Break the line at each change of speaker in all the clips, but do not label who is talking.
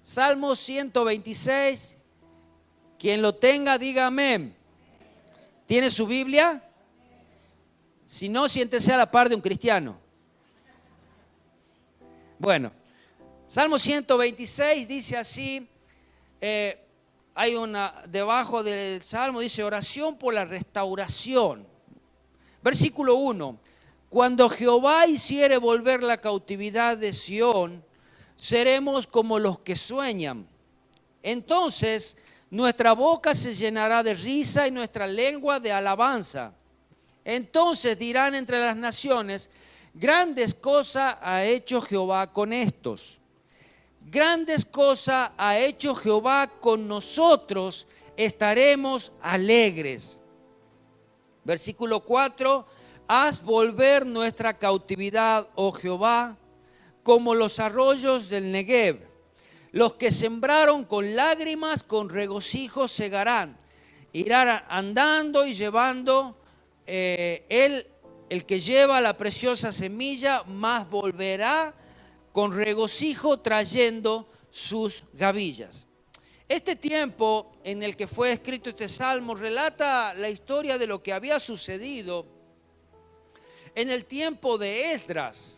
Salmo 126. Quien lo tenga, diga amén. ¿Tiene su Biblia? Si no, siéntese a la par de un cristiano. Bueno, Salmo 126 dice así, hay debajo del Salmo dice oración por la restauración. Versículo 1, cuando Jehová hiciere volver la cautividad de Sión, seremos como los que sueñan. Entonces nuestra boca se llenará de risa y nuestra lengua de alabanza. Entonces dirán entre las naciones, grandes cosas ha hecho Jehová con estos. Grandes cosas ha hecho Jehová con nosotros, estaremos alegres. Versículo 4, haz volver nuestra cautividad, oh Jehová, como los arroyos del Negev. Los que sembraron con lágrimas, con regocijo segarán. Irán andando y llevando el que lleva la preciosa semilla, más volverá con regocijo trayendo sus gavillas. Este tiempo en el que fue escrito este salmo relata la historia de lo que había sucedido en el tiempo de Esdras.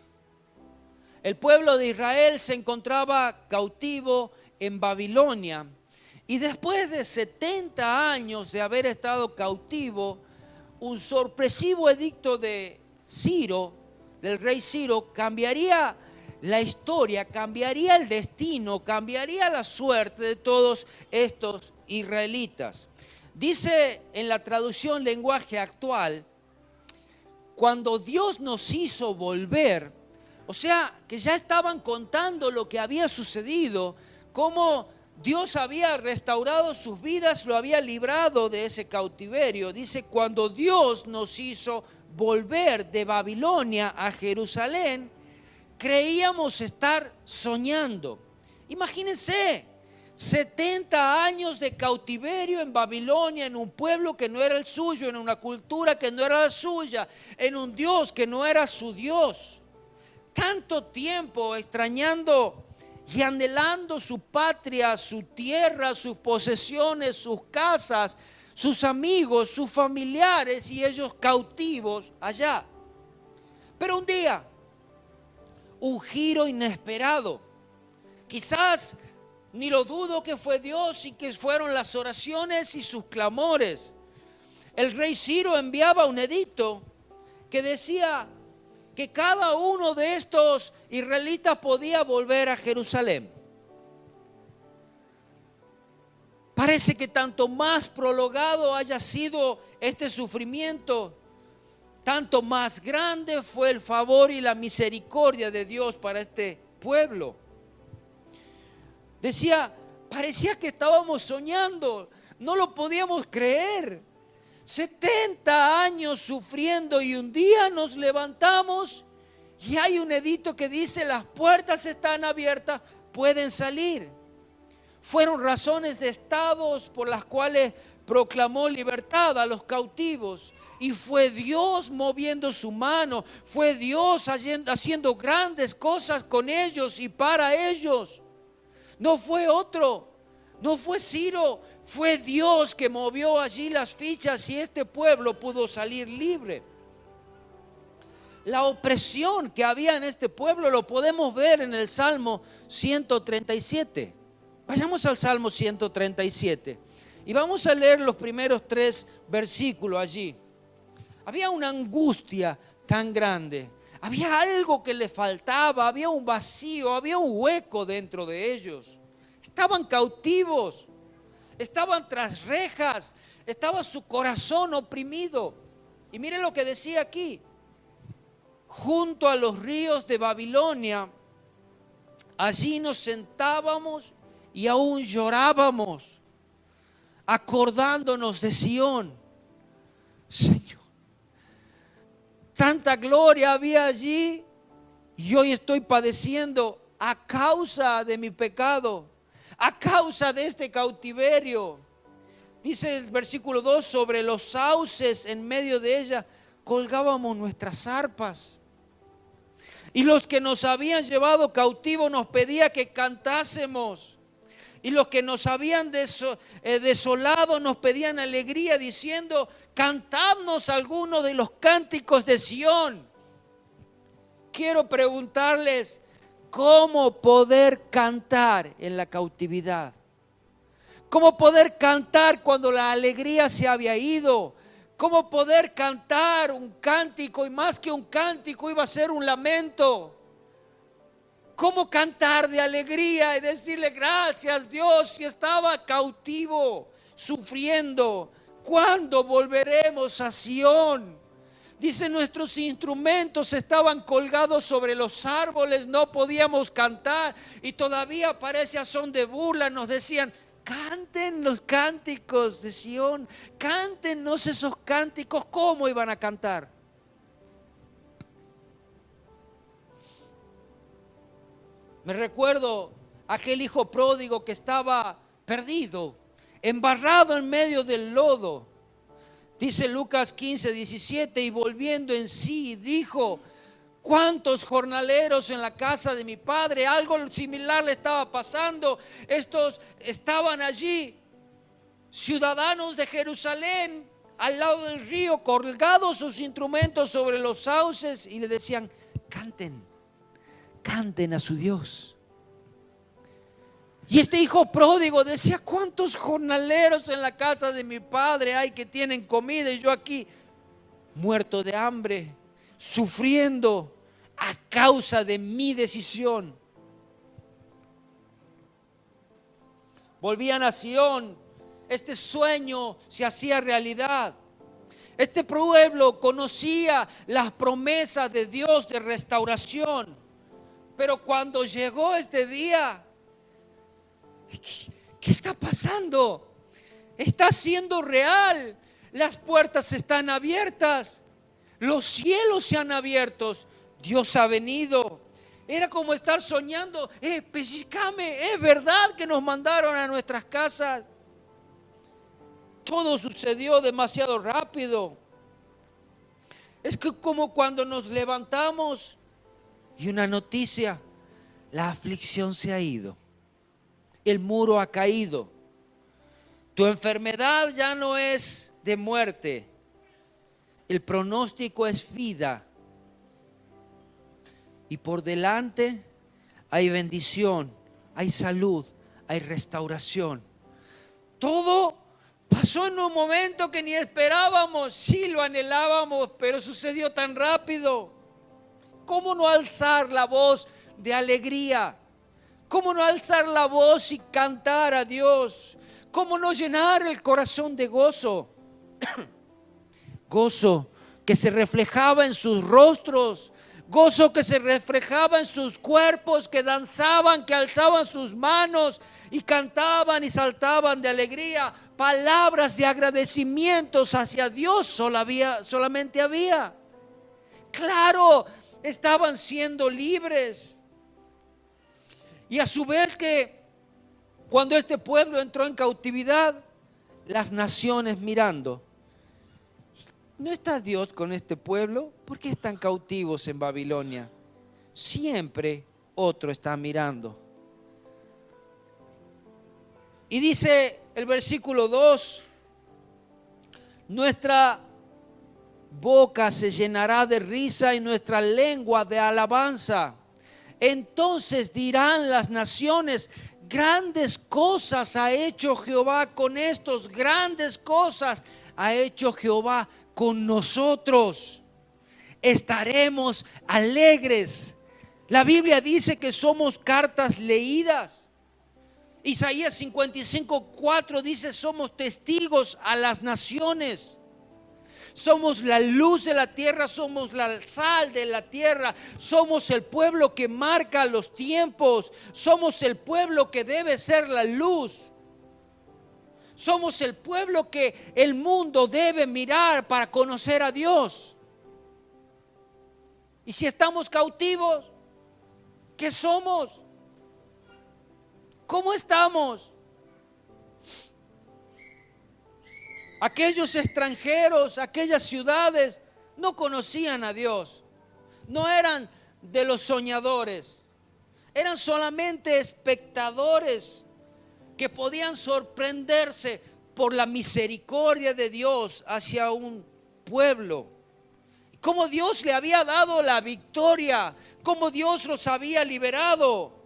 El pueblo de Israel se encontraba cautivo en Babilonia y después de 70 años de haber estado cautivo, un sorpresivo edicto de Ciro, del rey Ciro, cambiaría la historia, cambiaría el destino, cambiaría la suerte de todos estos israelitas. Dice en la traducción lenguaje actual, cuando Dios nos hizo volver, o sea, que ya estaban contando lo que había sucedido, cómo Dios había restaurado sus vidas, lo había librado de ese cautiverio. Dice, cuando Dios nos hizo volver de Babilonia a Jerusalén, creíamos estar soñando. Imagínense, 70 años de cautiverio en Babilonia, en un pueblo que no era el suyo, en una cultura que no era la suya, en un Dios que no era su Dios. Tanto tiempo extrañando y anhelando su patria, su tierra, sus posesiones, sus casas, sus amigos, sus familiares y ellos cautivos allá. Pero un día, un giro inesperado. Quizás ni lo dudo que fue Dios y que fueron las oraciones y sus clamores. El rey Ciro enviaba un edicto que decía que cada uno de estos israelitas podía volver a Jerusalén. Parece que tanto más prolongado haya sido este sufrimiento, tanto más grande fue el favor y la misericordia de Dios para este pueblo. Decía, parecía que estábamos soñando, no lo podíamos creer. 70 años sufriendo y un día nos levantamos y hay un edicto que dice las puertas están abiertas, pueden salir. Fueron razones de estados por las cuales proclamó libertad a los cautivos y fue Dios moviendo su mano, fue Dios haciendo grandes cosas con ellos y para ellos. No fue otro, no fue Ciro, fue Dios que movió allí las fichas y este pueblo pudo salir libre. La opresión que había en este pueblo lo podemos ver en el Salmo 137. Vayamos al Salmo 137 y vamos a leer los primeros 3 versículos allí. Había una angustia tan grande, había algo que les faltaba, había un vacío, había un hueco dentro de ellos. Estaban cautivos, estaban tras rejas, estaba su corazón oprimido. Y miren lo que decía aquí, junto a los ríos de Babilonia, allí nos sentábamos y aún llorábamos, acordándonos de Sión. Señor, tanta gloria había allí y hoy estoy padeciendo a causa de mi pecado, a causa de este cautiverio. Dice el versículo 2, sobre los sauces en medio de ella colgábamos nuestras arpas. Y los que nos habían llevado cautivos nos pedía que cantásemos. Y los que nos habían desolado nos pedían alegría diciendo: cantadnos algunos de los cánticos de Sión. Quiero preguntarles, ¿cómo poder cantar en la cautividad? ¿Cómo poder cantar cuando la alegría se había ido? ¿Cómo poder cantar un cántico, y más que un cántico iba a ser un lamento? ¿Cómo cantar de alegría y decirle gracias Dios si estaba cautivo, sufriendo? ¿Cuándo volveremos a Sión? Dice, nuestros instrumentos estaban colgados sobre los árboles, no podíamos cantar, y todavía parece a son de burla, nos decían: canten los cánticos de Sión, cántenos esos cánticos. ¿Cómo iban a cantar? Me recuerdo aquel hijo pródigo que estaba perdido, embarrado en medio del lodo. Dice Lucas 15:17, y volviendo en sí dijo: ¿cuántos jornaleros en la casa de mi padre? Algo similar le estaba pasando. Estos estaban allí, ciudadanos de Jerusalén, al lado del río, colgados sus instrumentos sobre los sauces, y le decían: canten, canten a su Dios. Y este hijo pródigo decía: ¿cuántos jornaleros en la casa de mi padre hay que tienen comida, y yo aquí muerto de hambre, sufriendo a causa de mi decisión? Volvían a Sión, este sueño se hacía realidad. Este pueblo conocía las promesas de Dios de restauración, pero cuando llegó este día, ¿qué está pasando? Está siendo real. Las puertas están abiertas, los cielos se han abierto, Dios ha venido. Era como estar soñando: pellizcame, es verdad que nos mandaron a nuestras casas. Todo sucedió demasiado rápido. Es que como cuando nos levantamos y una noticia: la aflicción se ha ido, el muro ha caído, tu enfermedad ya no es de muerte, el pronóstico es vida, y por delante hay bendición, hay salud, hay restauración. Todo pasó en un momento que ni esperábamos. Sí, lo anhelábamos, pero sucedió tan rápido. ¿Cómo no alzar la voz de alegría? ¿Cómo no alzar la voz y cantar a Dios? ¿Cómo no llenar el corazón de gozo? Gozo que se reflejaba en sus rostros, gozo que se reflejaba en sus cuerpos, que danzaban, que alzaban sus manos y cantaban y saltaban de alegría. Palabras de agradecimientos hacia Dios solamente había. Claro, estaban siendo libres. Y a su vez que cuando este pueblo entró en cautividad, las naciones mirando: ¿no está Dios con este pueblo? ¿Por qué están cautivos en Babilonia? Siempre otro está mirando. Y dice el versículo 2: nuestra boca se llenará de risa y nuestra lengua de alabanza. Entonces dirán las naciones: grandes cosas ha hecho Jehová con estos, grandes cosas ha hecho Jehová con nosotros. Estaremos alegres. La Biblia dice que somos cartas leídas. Isaías 55:4 dice: somos testigos a las naciones. Somos la luz de la tierra, somos la sal de la tierra, somos el pueblo que marca los tiempos, somos el pueblo que debe ser la luz, somos el pueblo que el mundo debe mirar para conocer a Dios. Y si estamos cautivos, ¿qué somos? ¿Cómo estamos? Aquellos extranjeros, aquellas ciudades no conocían a Dios, no eran de los soñadores, eran solamente espectadores. que podían sorprenderse por la misericordia de Dios hacia un pueblo. Cómo Dios le había dado la victoria, cómo Dios los había liberado.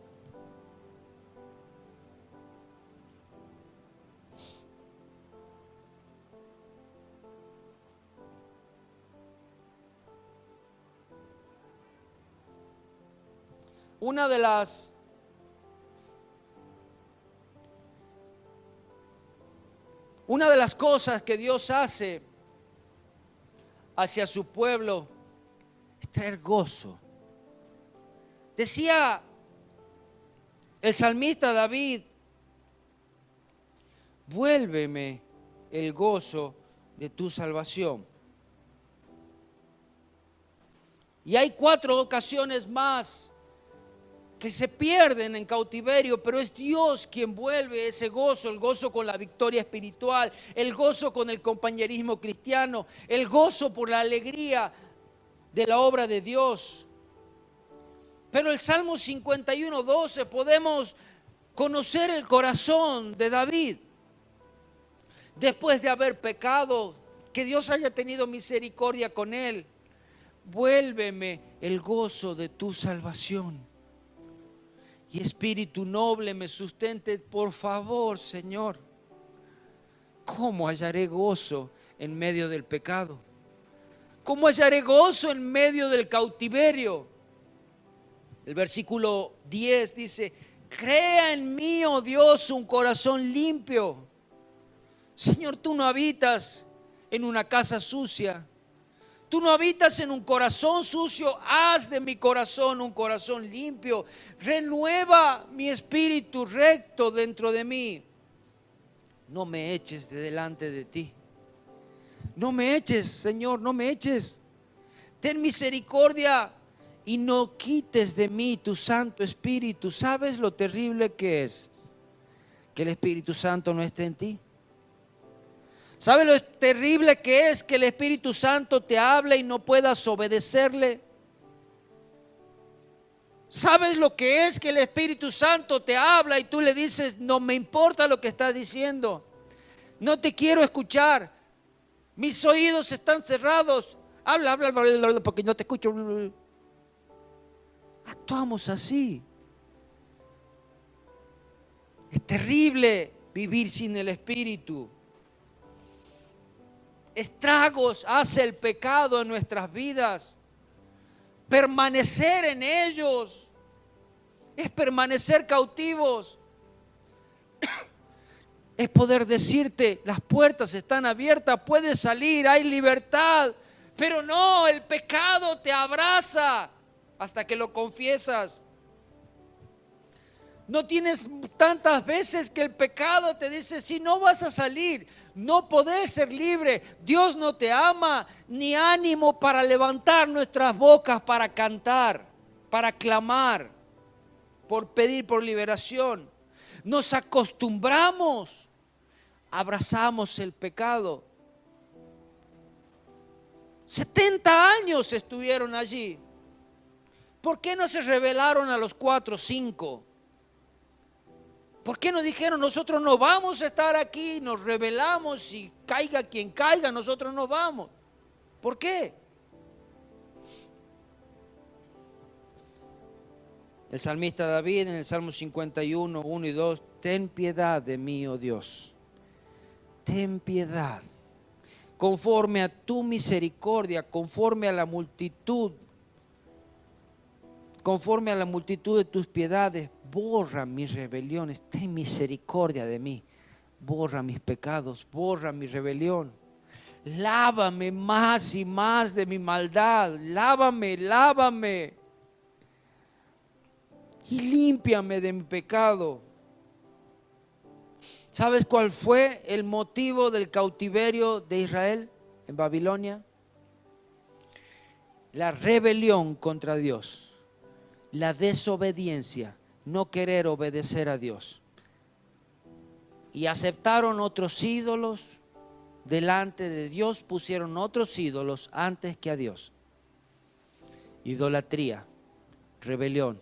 Una de las cosas que Dios hace hacia su pueblo es traer gozo. Decía el salmista David: vuélveme el gozo de tu salvación. Y hay 4 ocasiones más que se pierden en cautiverio, pero es Dios quien vuelve ese gozo, el gozo con la victoria espiritual, el gozo con el compañerismo cristiano, el gozo por la alegría de la obra de Dios. Pero el Salmo 51:12 podemos conocer el corazón de David. Después de haber pecado, que Dios haya tenido misericordia con él. Vuélveme el gozo de tu salvación. Y espíritu noble me sustente, por favor, Señor. ¿Cómo hallaré gozo en medio del pecado? ¿Cómo hallaré gozo en medio del cautiverio? El versículo 10 dice: crea en mí, oh Dios, un corazón limpio. Señor, tú no habitas en una casa sucia. Tú no habitas en un corazón sucio. Haz de mi corazón un corazón limpio. Renueva mi espíritu recto dentro de mí. No me eches de delante de ti. No me eches, Señor, no me eches. Ten misericordia y no quites de mí tu Santo Espíritu. ¿Sabes lo terrible que es que el Espíritu Santo no esté en ti? ¿Sabes lo terrible que es que el Espíritu Santo te hable y no puedas obedecerle? ¿Sabes lo que es que el Espíritu Santo te habla y tú le dices: no me importa lo que estás diciendo, no te quiero escuchar, mis oídos están cerrados, habla, porque no te escucho? Actuamos así. Es terrible vivir sin el Espíritu. Estragos hace el pecado en nuestras vidas. Permanecer en ellos es permanecer cautivos. Es poder decirte: las puertas están abiertas, puedes salir, hay libertad. Pero no, el pecado te abraza hasta que lo confiesas. No tienes tantas veces que el pecado te dice: si no vas a salir, no podés ser libre, Dios no te ama, ni ánimo para levantar nuestras bocas para cantar, para clamar, por pedir por liberación. Nos acostumbramos, abrazamos el pecado. 70 años estuvieron allí. ¿Por qué no se rebelaron a los 4 o 5? ¿Por qué no dijeron: nosotros no vamos a estar aquí, nos rebelamos y caiga quien caiga, nosotros no vamos? ¿Por qué? El salmista David en el Salmo 51, 1 y 2: ten piedad de mí, oh Dios, ten piedad, conforme a tu misericordia, conforme a la multitud de tus piedades, borra mis rebeliones. Ten misericordia de mí, borra mis pecados, borra mi rebelión. Lávame más y más de mi maldad, lávame y límpiame de mi pecado. ¿Sabes cuál fue el motivo del cautiverio de Israel en Babilonia? La rebelión contra Dios. La desobediencia, no querer obedecer a Dios. Y aceptaron otros ídolos delante de Dios, pusieron otros ídolos antes que a Dios. Idolatría, rebelión,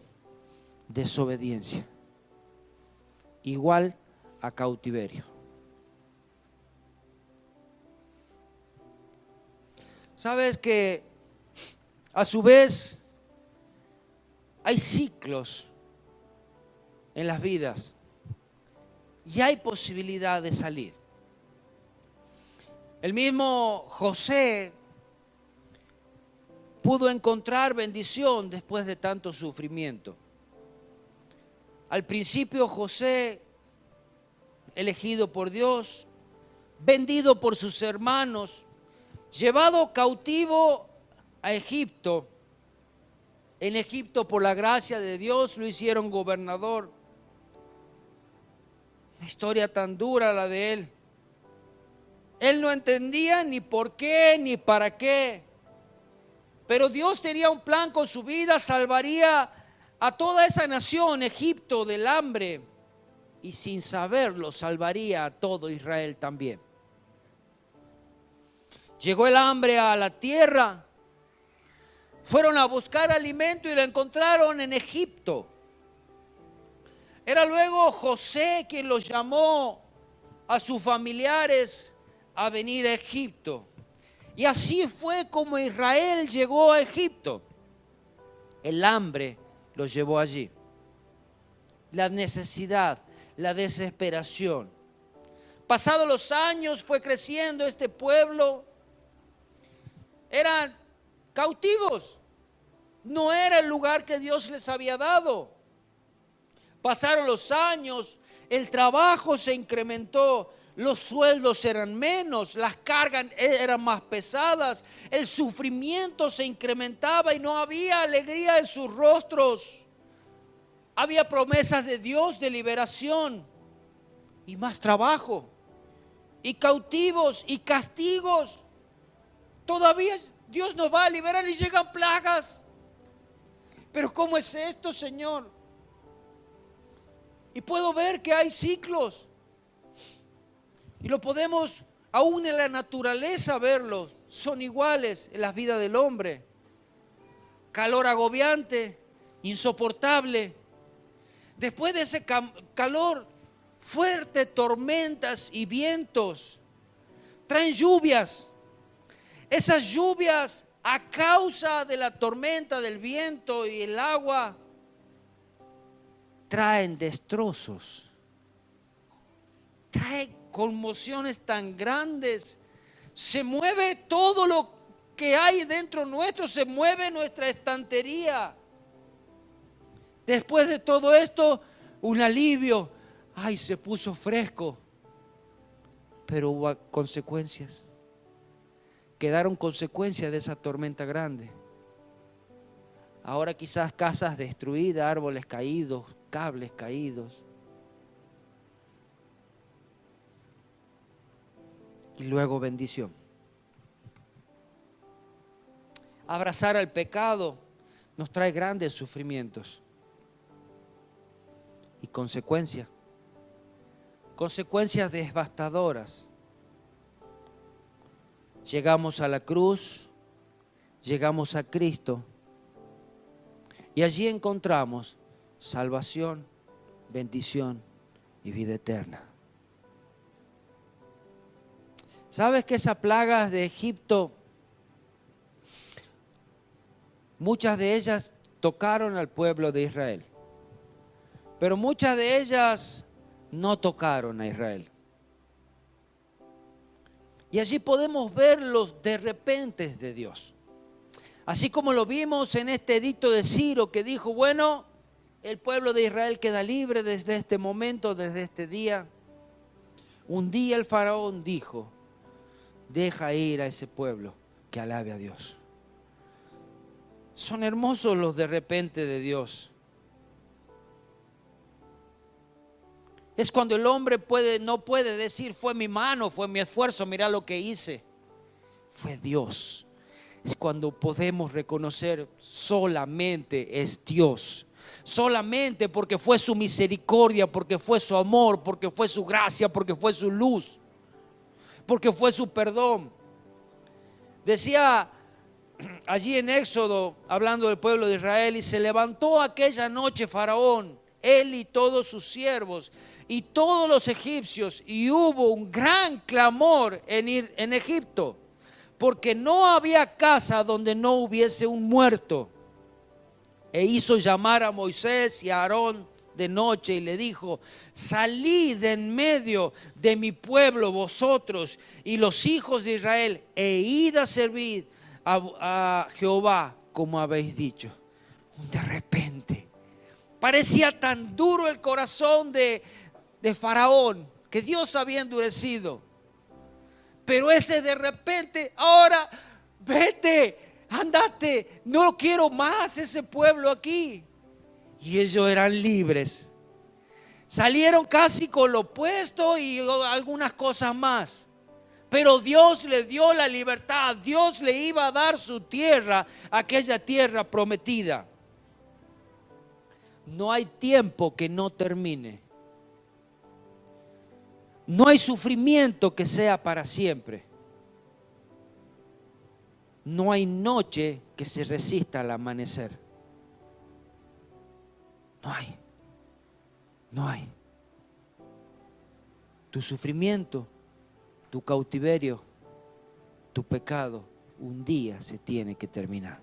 desobediencia. Igual a cautiverio. Sabes que a su vez hay ciclos en las vidas y hay posibilidad de salir. El mismo José pudo encontrar bendición después de tanto sufrimiento. Al principio José, elegido por Dios, vendido por sus hermanos, llevado cautivo a Egipto. En Egipto, por la gracia de Dios, lo hicieron gobernador. Una historia tan dura la de él. Él no entendía ni por qué ni para qué. Pero Dios tenía un plan con su vida, salvaría a toda esa nación, Egipto, del hambre. Y sin saberlo, salvaría a todo Israel también. Llegó el hambre a la tierra. Fueron a buscar alimento y lo encontraron en Egipto. Era luego José quien los llamó a sus familiares a venir a Egipto. Y así fue como Israel llegó a Egipto. El hambre los llevó allí. La necesidad, la desesperación. Pasados los años fue creciendo este pueblo. Eran cautivos. No era el lugar que Dios les había dado. Pasaron los años, el trabajo se incrementó, los sueldos eran menos, las cargas eran más pesadas, el sufrimiento se incrementaba y no había alegría en sus rostros. Había promesas de Dios de liberación y más trabajo, y cautivos y castigos. Todavía Dios nos va a liberar y llegan plagas. Pero ¿cómo es esto, Señor? Y puedo ver que hay ciclos. Y lo podemos, aún en la naturaleza, verlo. Son iguales en la vida del hombre. Calor agobiante, insoportable. Después de ese calor, fuertes tormentas y vientos traen lluvias. Esas lluvias, a causa de la tormenta, del viento y el agua, traen destrozos, traen conmociones tan grandes. Se mueve todo lo que hay dentro nuestro, se mueve nuestra estantería. Después de todo esto, un alivio. Ay, se puso fresco. Pero hubo consecuencias. Quedaron consecuencias de esa tormenta grande. Ahora quizás casas destruidas, árboles caídos, cables caídos. Y luego bendición. Abrazar al pecado nos trae grandes sufrimientos. Y consecuencias. Consecuencias devastadoras. Llegamos a la cruz, llegamos a Cristo y allí encontramos salvación, bendición y vida eterna. ¿Sabes que esas plagas de Egipto, muchas de ellas tocaron al pueblo de Israel, pero muchas de ellas no tocaron a Israel? Y allí podemos ver los de repente de Dios. Así como lo vimos en este edicto de Ciro que dijo, bueno, el pueblo de Israel queda libre desde este momento, desde este día. Un día el faraón dijo, deja ir a ese pueblo que alabe a Dios. Son hermosos los de repente de Dios. Es cuando el hombre no puede decir, fue mi mano, fue mi esfuerzo, mira lo que hice. Fue Dios. Es cuando podemos reconocer solamente es Dios. Solamente porque fue su misericordia, porque fue su amor, porque fue su gracia, porque fue su luz, porque fue su perdón. Decía allí en Éxodo, hablando del pueblo de Israel, y se levantó aquella noche Faraón él y todos sus siervos y todos los egipcios, y hubo un gran clamor en Egipto, porque no había casa donde no hubiese un muerto. E hizo llamar a Moisés y a Aarón de noche y le dijo: salid de en medio de mi pueblo vosotros y los hijos de Israel, e id a servir a Jehová como habéis dicho. De repente parecía tan duro el corazón de Faraón, que Dios había endurecido. Pero ese de repente: ahora vete, andate, no quiero más ese pueblo aquí. Y ellos eran libres. Salieron casi con lo opuesto y algunas cosas más. Pero Dios le dio la libertad. Dios le iba a dar su tierra, aquella tierra prometida. No hay tiempo que no termine. No hay sufrimiento que sea para siempre. No hay noche que se resista al amanecer. No hay. Tu sufrimiento, tu cautiverio, tu pecado, un día se tiene que terminar.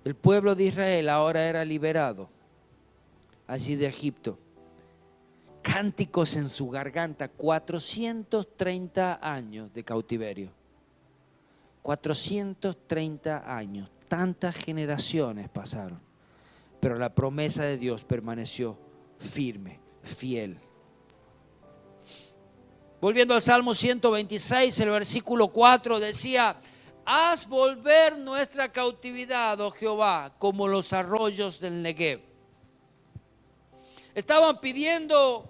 El pueblo de Israel ahora era liberado allí de Egipto. Cánticos en su garganta, 430 años de cautiverio. 430 años, tantas generaciones pasaron, pero la promesa de Dios permaneció firme, fiel. Volviendo al Salmo 126, el versículo 4 decía: haz volver nuestra cautividad, oh Jehová, como los arroyos del Negev. Estaban pidiendo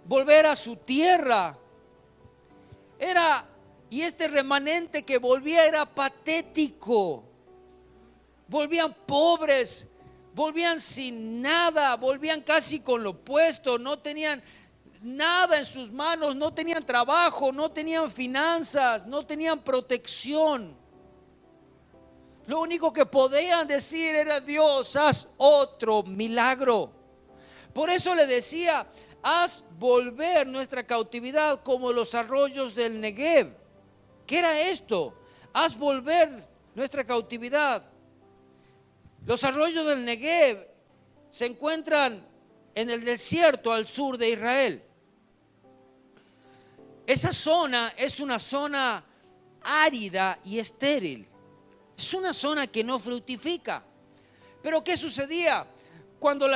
volver a su tierra. Y este remanente que volvía era patético. Volvían pobres, volvían sin nada, volvían casi con lo opuesto, no tenían nada en sus manos, no tenían trabajo, no tenían finanzas, no tenían protección. Lo único que podían decir era: Dios, haz otro milagro. Por eso le decía: haz volver nuestra cautividad como los arroyos del Negev. ¿Qué era esto? Haz volver nuestra cautividad. Los arroyos del Negev se encuentran en el desierto al sur de Israel. Esa zona es una zona árida y estéril. Es una zona que no fructifica. Pero ¿qué sucedía? Cuando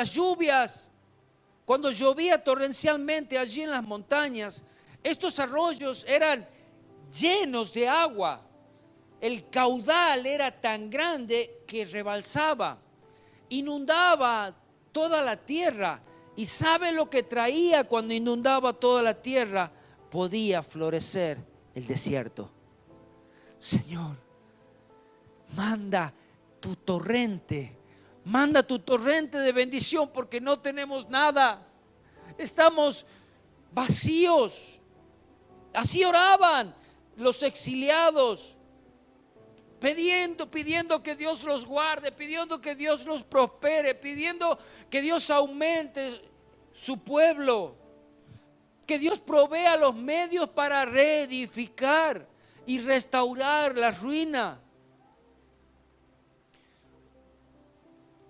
llovía torrencialmente allí en las montañas, estos arroyos eran llenos de agua. El caudal era tan grande que rebalsaba, inundaba toda la tierra. ¿Y sabe lo que traía cuando inundaba toda la tierra? Podía florecer el desierto. Señor, manda tu torrente de bendición, porque no tenemos nada. Estamos vacíos. Así oraban los exiliados, pidiendo que Dios los guarde, pidiendo que Dios los prospere, pidiendo que Dios aumente su pueblo, que Dios provea los medios para reedificar y restaurar la ruina.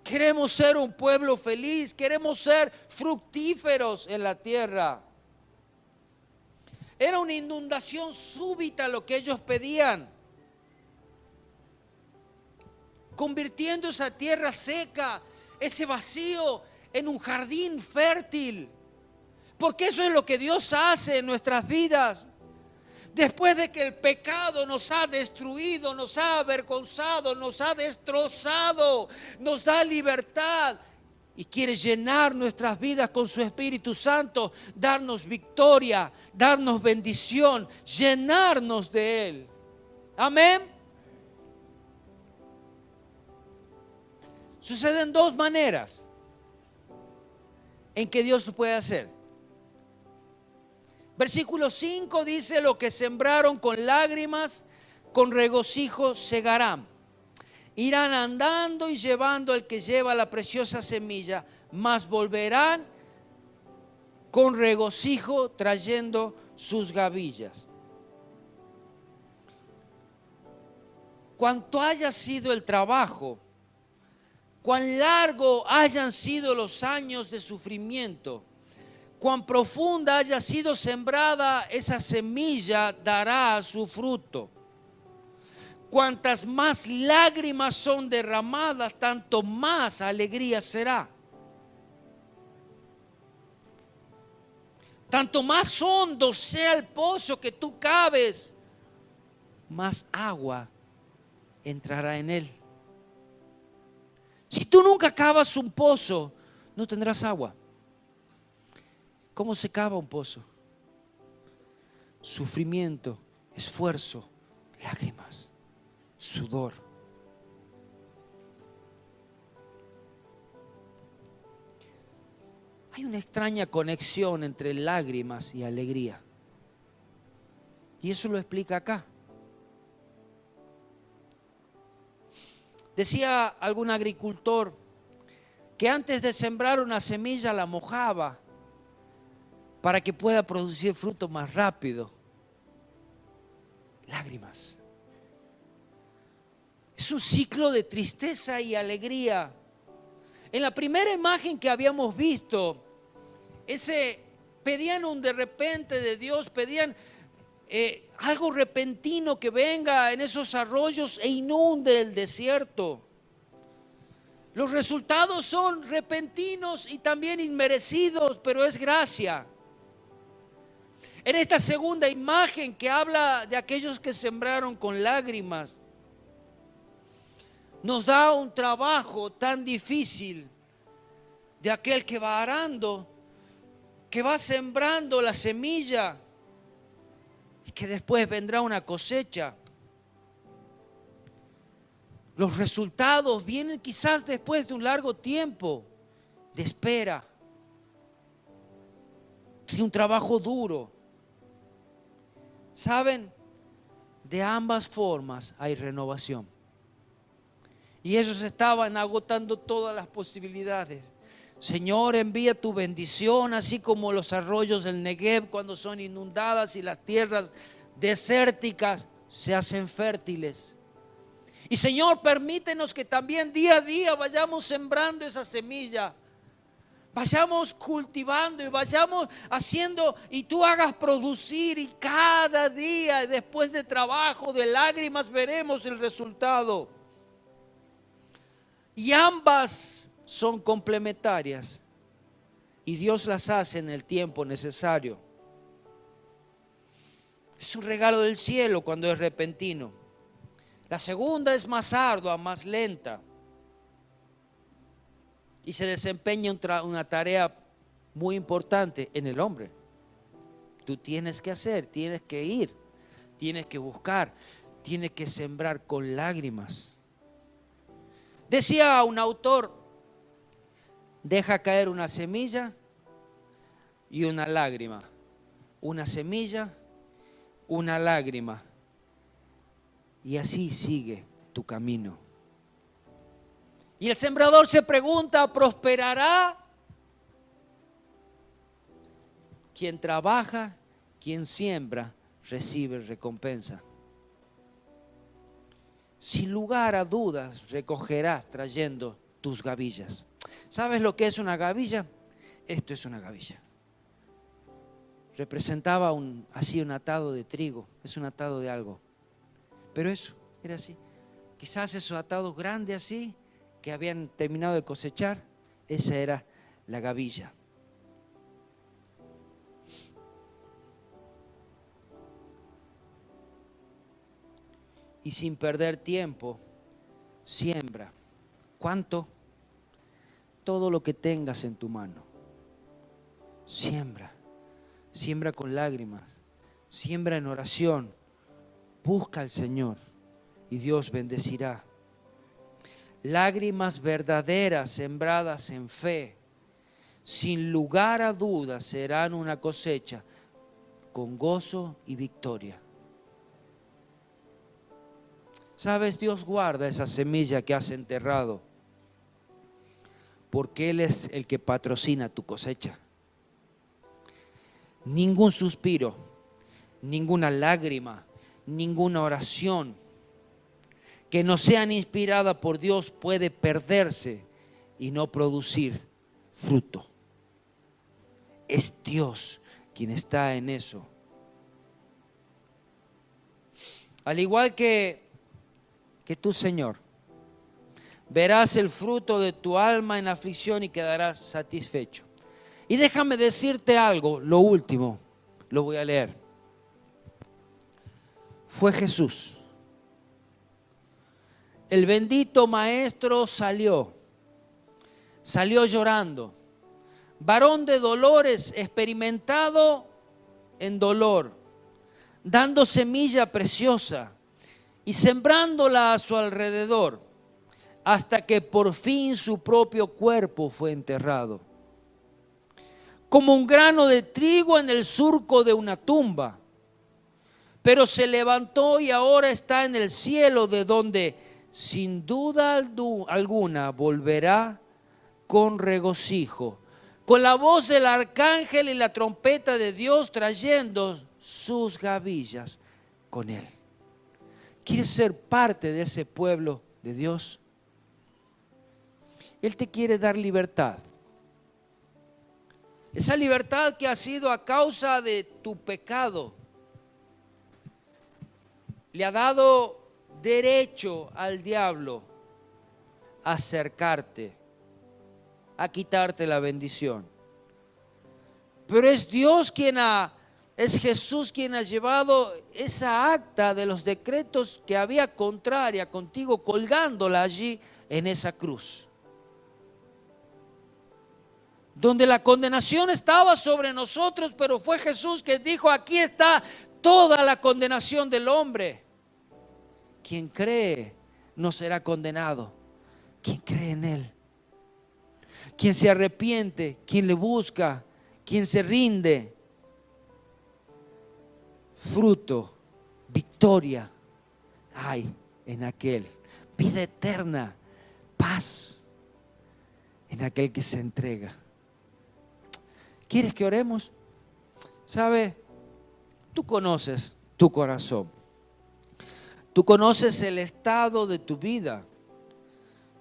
Queremos ser un pueblo feliz, queremos ser fructíferos en la tierra. Era una inundación súbita lo que ellos pedían, convirtiendo esa tierra seca, ese vacío, en un jardín fértil. Porque eso es lo que Dios hace en nuestras vidas. Después de que el pecado nos ha destruido, nos ha avergonzado, nos ha destrozado, nos da libertad y quiere llenar nuestras vidas con su Espíritu Santo, darnos victoria, darnos bendición, llenarnos de Él. Amén. Suceden dos maneras en que Dios lo puede hacer. Versículo 5 dice: lo que sembraron con lágrimas, con regocijo segarán. irán andando y llevando el que lleva la preciosa semilla, mas volverán con regocijo trayendo sus gavillas. Cuanto haya sido el trabajo, cuán largo hayan sido los años de sufrimiento, cuán profunda haya sido sembrada esa semilla, dará su fruto. Cuantas más lágrimas son derramadas, tanto más alegría será. Tanto más hondo sea el pozo que tú caves, más agua entrará en él. Si tú nunca cavas un pozo, no tendrás agua. ¿Cómo se cava un pozo? Sufrimiento, esfuerzo, lágrimas, sudor. Hay una extraña conexión entre lágrimas y alegría. Y eso lo explica acá. Decía algún agricultor que antes de sembrar una semilla la mojaba para que pueda producir fruto más rápido. Lágrimas. Es un ciclo de tristeza y alegría. En la primera imagen que habíamos visto, pedían un de repente de Dios, pedían algo repentino que venga en esos arroyos e inunde el desierto. Los resultados son repentinos y también inmerecidos, pero es gracia. En esta segunda imagen que habla de aquellos que sembraron con lágrimas, nos da un trabajo tan difícil de aquel que va arando, que va sembrando la semilla y que después vendrá una cosecha. Los resultados vienen quizás después de un largo tiempo de espera, de un trabajo duro. ¿Saben? De ambas formas hay renovación. Y ellos estaban agotando todas las posibilidades. Señor, envía tu bendición, así como los arroyos del Negev cuando son inundadas y las tierras desérticas se hacen fértiles. Y Señor, permítenos que también día a día vayamos sembrando esa semilla, vayamos cultivando y vayamos haciendo y tú hagas producir, y cada día después de trabajo, de lágrimas, veremos el resultado. Y ambas son complementarias y Dios las hace en el tiempo necesario. Es un regalo del cielo cuando es repentino. La segunda es más ardua, más lenta y se desempeña una tarea muy importante en el hombre. Tú tienes que hacer, tienes que ir, tienes que buscar, tienes que sembrar con lágrimas. Decía un autor, deja caer una semilla y una lágrima. Una semilla, una lágrima. Y así sigue tu camino. Y el sembrador se pregunta, ¿prosperará? Quien trabaja, quien siembra, recibe recompensa. Sin lugar a dudas recogerás trayendo tus gavillas. ¿Sabes lo que es una gavilla? Esto es una gavilla. Representaba así un atado de trigo, es un atado de algo. Pero eso era así. Quizás esos atados grandes así que habían terminado de cosechar, esa era la gavilla. Y sin perder tiempo, siembra. ¿Cuánto? Todo lo que tengas en tu mano. Siembra. Siembra con lágrimas. Siembra en oración. Busca al Señor y Dios bendecirá. Lágrimas verdaderas sembradas en fe, sin lugar a dudas serán una cosecha con gozo y victoria. Sabes, Dios guarda esa semilla que has enterrado, porque Él es el que patrocina tu cosecha. Ningún suspiro, ninguna lágrima, ninguna oración que no sean inspiradas por Dios puede perderse y no producir fruto. Es Dios quien está en eso. Al igual que tú, Señor, verás el fruto de tu alma en aflicción y quedarás satisfecho. Y déjame decirte algo, lo último, lo voy a leer. Fue Jesús. El bendito Maestro salió llorando, varón de dolores, experimentado en dolor, dando semilla preciosa y sembrándola a su alrededor, hasta que por fin su propio cuerpo fue enterrado. Como un grano de trigo en el surco de una tumba, pero se levantó y ahora está en el cielo, de donde sin duda alguna volverá con regocijo, con la voz del arcángel y la trompeta de Dios, trayendo sus gavillas con él. ¿Quieres ser parte de ese pueblo de Dios? Él te quiere dar libertad. Esa libertad que ha sido a causa de tu pecado le ha dado derecho al diablo a acercarte, a quitarte la bendición. Pero es Dios es Jesús quien ha llevado esa acta de los decretos que había contraria contigo, colgándola allí en esa cruz, donde la condenación estaba sobre nosotros, pero fue Jesús que dijo: aquí está toda la condenación del hombre. Quien cree no será condenado. Quien cree en Él, quien se arrepiente, quien le busca, quien se rinde, fruto, victoria hay en aquel, vida eterna, paz en aquel que se entrega. ¿Quieres que oremos? ¿Sabe? Tú conoces tu corazón. Tú conoces el estado de tu vida.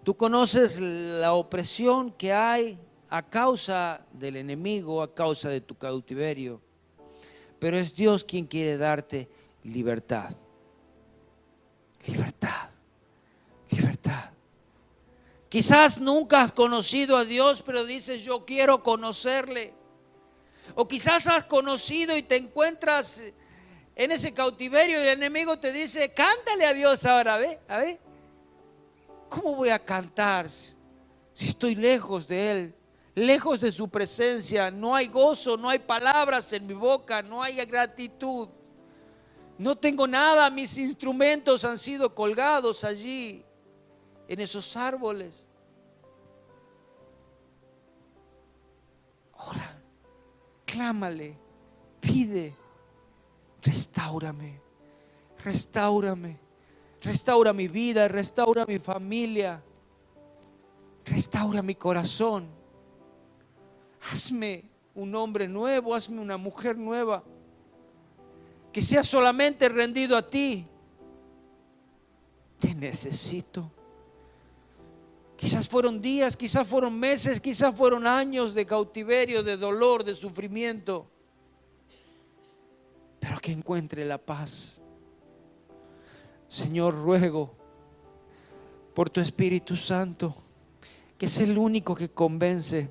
Tú conoces la opresión que hay a causa del enemigo, a causa de tu cautiverio. Pero es Dios quien quiere darte libertad. Libertad. Libertad. Quizás nunca has conocido a Dios, pero dices: yo quiero conocerle. O quizás has conocido y te encuentras en ese cautiverio y el enemigo te dice: cántale a Dios ahora, a ver. ¿Cómo voy a cantar si estoy lejos de Él, lejos de su presencia? No hay gozo, no hay palabras en mi boca, no hay gratitud. No tengo nada, mis instrumentos han sido colgados allí, en esos árboles. Ora, clámale, pide: restáurame, restáurame. Restaura mi vida, restaura mi familia, restaura mi corazón. Hazme un hombre nuevo, hazme una mujer nueva, que sea solamente rendido a ti. Te necesito. Quizás fueron días, quizás fueron meses, quizás fueron años de cautiverio, de dolor, de sufrimiento, pero que encuentre la paz. Señor, ruego por tu Espíritu Santo, que es el único que convence.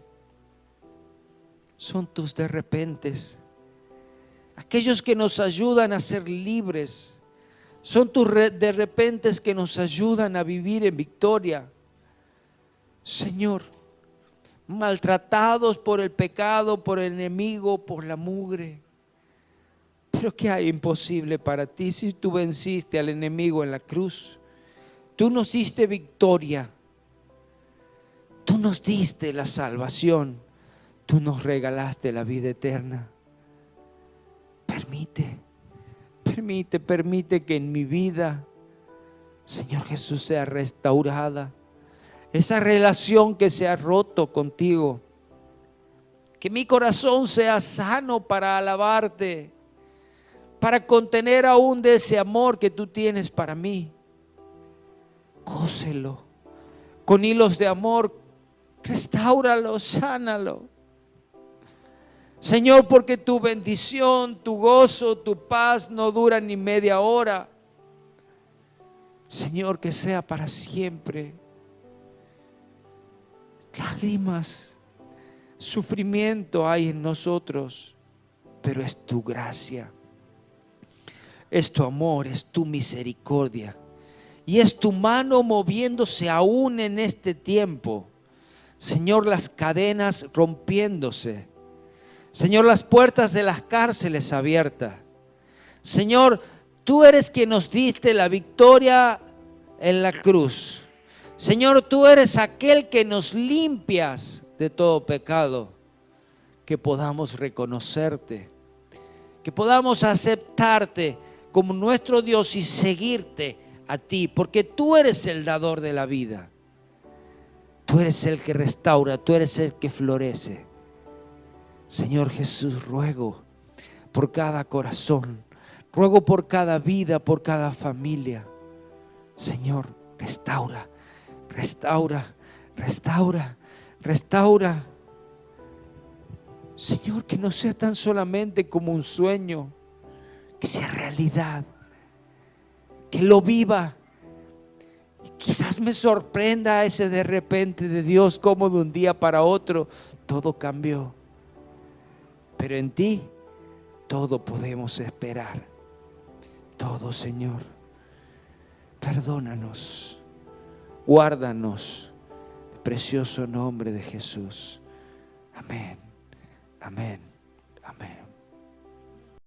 Son tus de repentes, aquellos que nos ayudan a ser libres. Son tus de repentes que nos ayudan a vivir en victoria. Señor, maltratados por el pecado, por el enemigo, por la mugre. Pero ¿qué hay imposible para ti si tú venciste al enemigo en la cruz? Tú nos diste victoria. Tú nos diste la salvación. Tú nos regalaste la vida eterna. Permite que en mi vida Señor Jesús, sea restaurada. Esa relación que se ha roto contigo. Que mi corazón sea sano para alabarte, para contener aún de ese amor que tú tienes para mí. Cóselo con hilos de amor, restáuralo, sánalo. Señor, porque tu bendición, tu gozo, tu paz no dura ni media hora. Señor, que sea para siempre. Lágrimas, sufrimiento hay en nosotros, pero es tu gracia, es tu amor, es tu misericordia y es tu mano moviéndose aún en este tiempo. Señor, las cadenas rompiéndose. Señor, las puertas de las cárceles abiertas. Señor, tú eres quien nos diste la victoria en la cruz. Señor, tú eres aquel que nos limpias de todo pecado. Que podamos reconocerte, que podamos aceptarte como nuestro Dios y seguirte a ti, porque tú eres el dador de la vida. Tú eres el que restaura, tú eres el que florece. Señor Jesús, ruego por cada corazón, ruego por cada vida, por cada familia. Señor, restaura, restaura, restaura, restaura. Señor, que no sea tan solamente como un sueño, que sea realidad, que lo viva. Y quizás me sorprenda ese de repente de Dios, como de un día para otro todo cambió. Pero en ti todo podemos esperar. Todo, Señor. Perdónanos, guárdanos, en el precioso nombre de Jesús. Amén. Amén.